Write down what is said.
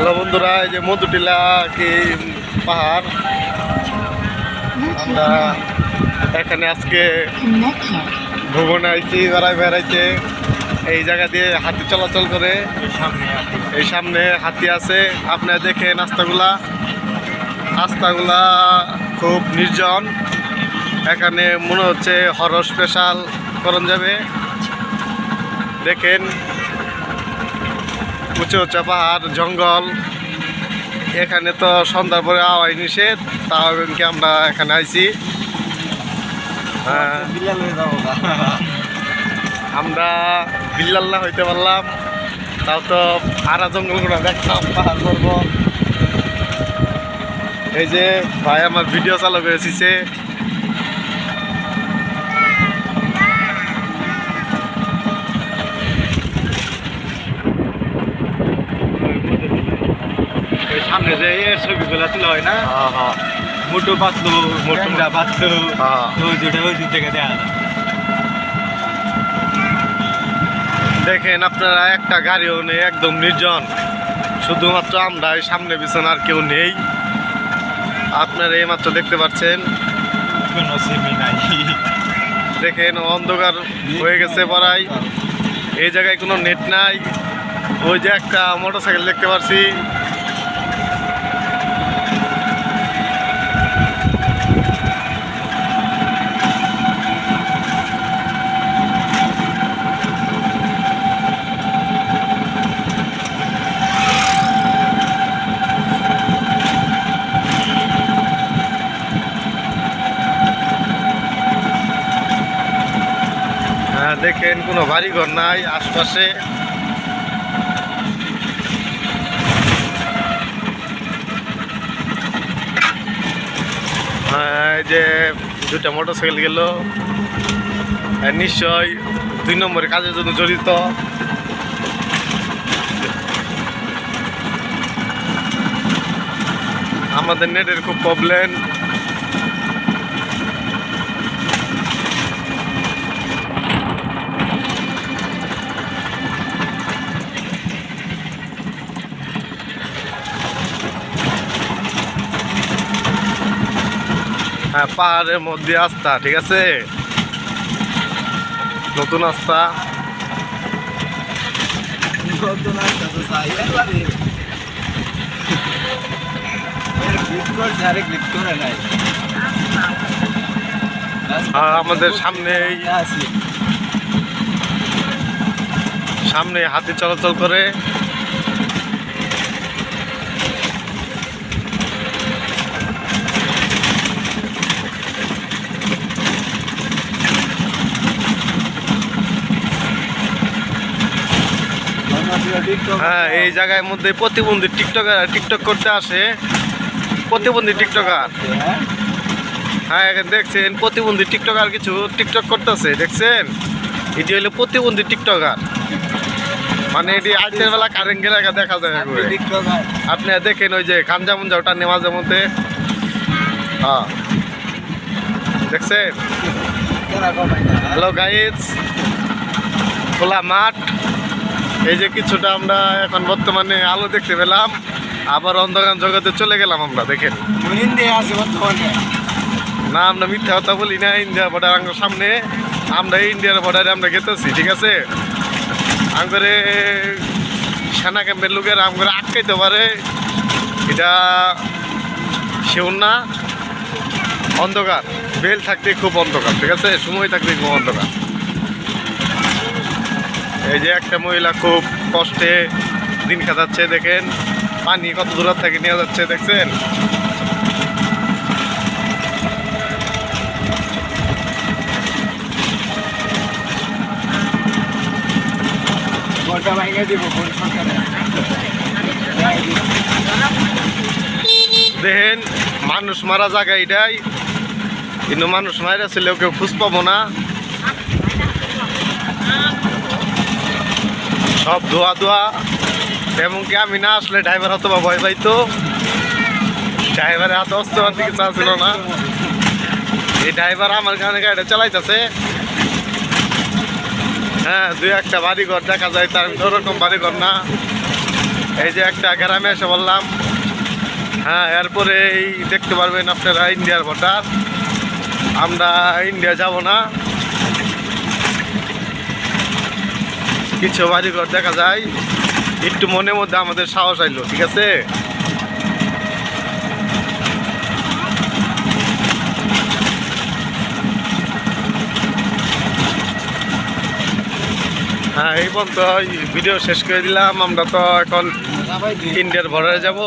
Hello বন্ধুরা, এই যে মধুটিলা কি পাহাড়, আমরা এখানে আজকে ভ্রমণে আইছি। বেড়াইতে এই জায়গা দিয়ে হাতি চলাচল করে, এই সামনে হাতি আছে। আপনারা দেখেন রাস্তাগুলা খুব নির্জন। এখানে মনে হচ্ছে হরর স্পেশাল করণ যাবে। দেখেন উঁচু উঁচু পাহাড়, জঙ্গল। এখানে তো সন্ধ্যার পরে আওয়াজ নিষেধ, তাও কি আমরা এখানে আইছি। আমরা বিল্লাল্লাহ হইতে পারলাম, তাও তো আরা জঙ্গলগুলো দেখলাম, পাহাড় পর্বত। এই যে ভাই আমার ভিডিও চালু করেছে। সামনে যে এর ছবিগুলো তোলা হয় না, মোটো পাতলো মোটুটা পাতলো, ওই থেকে দেখা যায়। দেখেন আপনারা, একটা গাড়িও নেই, একদম নির্জন। শুধুমাত্র আমরা এই সামনে পিছনে, আর কেউ নেই। আপনারা এইমাত্র দেখতে পাচ্ছেন, কোনো সিমি নাই। দেখেন অন্ধকার হয়ে গেছে পড়াই। এই জায়গায় কোনো নেট নাই। ওই যে একটা মোটরসাইকেল দেখতে পাচ্ছি। দেখেন কোনো বাড়িঘর নাই আশপাশে। এই যে দুটা মোটরসাইকেল গেল, নিশ্চয় 2 নম্বরের কাজের জন্য জড়িত। আমাদের নেটের খুব প্রবলেম। হ্যাঁ, পাহাড়ের মধ্যে রাস্তা, ঠিক আছে, নতুন রাস্তা। আমাদের সামনে হাতি চলাচল করে। হ্যাঁ, এই জায়গার মধ্যে প্রতিবন্ধী টিকটক করতে আসে। প্রতিবন্ধী টিকটকার, হ্যাঁ এখানে দেখছেন প্রতিবন্ধী টিকটকার কিছু টিকটক করতেছে, দেখছেন। এটি হলো প্রতিবন্ধী টিকটকার, মানে এটি আজকের বেলা কারেন্ট গেলে দেখা যায়। আপনি দেখেন ওই যে খানজা মুঞ্জা ওটা নেওয়াজের মধ্যে, হ্যাঁ দেখছেন। হ্যালো গাইস, খোলা মাঠ। এই যে কিছুটা আমরা এখন বর্তমানে আলো দেখতে পেলাম, আবার অন্ধকার জগতে চলে গেলাম আমরা। দেখেন না, আমরা মিথ্যা কথা বলি না। ইন্ডিয়া বর্ডার আমার সামনে, আমরা ইন্ডিয়ার বর্ডারে আমরা গেতেছি, ঠিক আছে। আমরে সেনা ক্যাম্পের লোকের আমরে আটকাইতে পারে, এটা সেও না। অন্ধকার, বেল থাকতে খুব অন্ধকার, ঠিক আছে, সময় থাকতে খুব অন্ধকার। এই যে একটা মহিলা খুব কষ্টে দিন কাটাচ্ছে। দেখেন পানি কত দূর থেকে নিয়ে যাচ্ছে, দেখছেন। দেখেন মানুষ মারা জায়গা এটাই, কিন্তু মানুষ মারা ছেলেও কেউ খুঁজ পাবো না। সব ধোয়া। এমনকি আমি না আসলে ড্রাইভার হয়তো বা ভয় পাইতো। ড্রাইভারের হাতে অস্ত্র দিকে চা ছিল না। এই ড্রাইভার আমার গাড়িটা চালাইতেছে। হ্যাঁ, দুই একটা বাড়িঘর দেখা যায়, তার ওরকম বাড়িঘর না। এই যে একটা গ্রামে এসে বললাম। হ্যাঁ, এরপরে এই দেখতে পারবেন আপনারা ইন্ডিয়ার বর্ডার। আমরা ইন্ডিয়া যাব না, কিছু বাড়িঘর দেখা যায়, একটু মনের মধ্যে আমাদের সাহস আইলো, ঠিক আছে। হ্যাঁ, এই পর্যন্ত ভিডিও শেষ করে দিলাম। আমরা তো এখন ইন্ডিয়ার বর্ডারে যাব।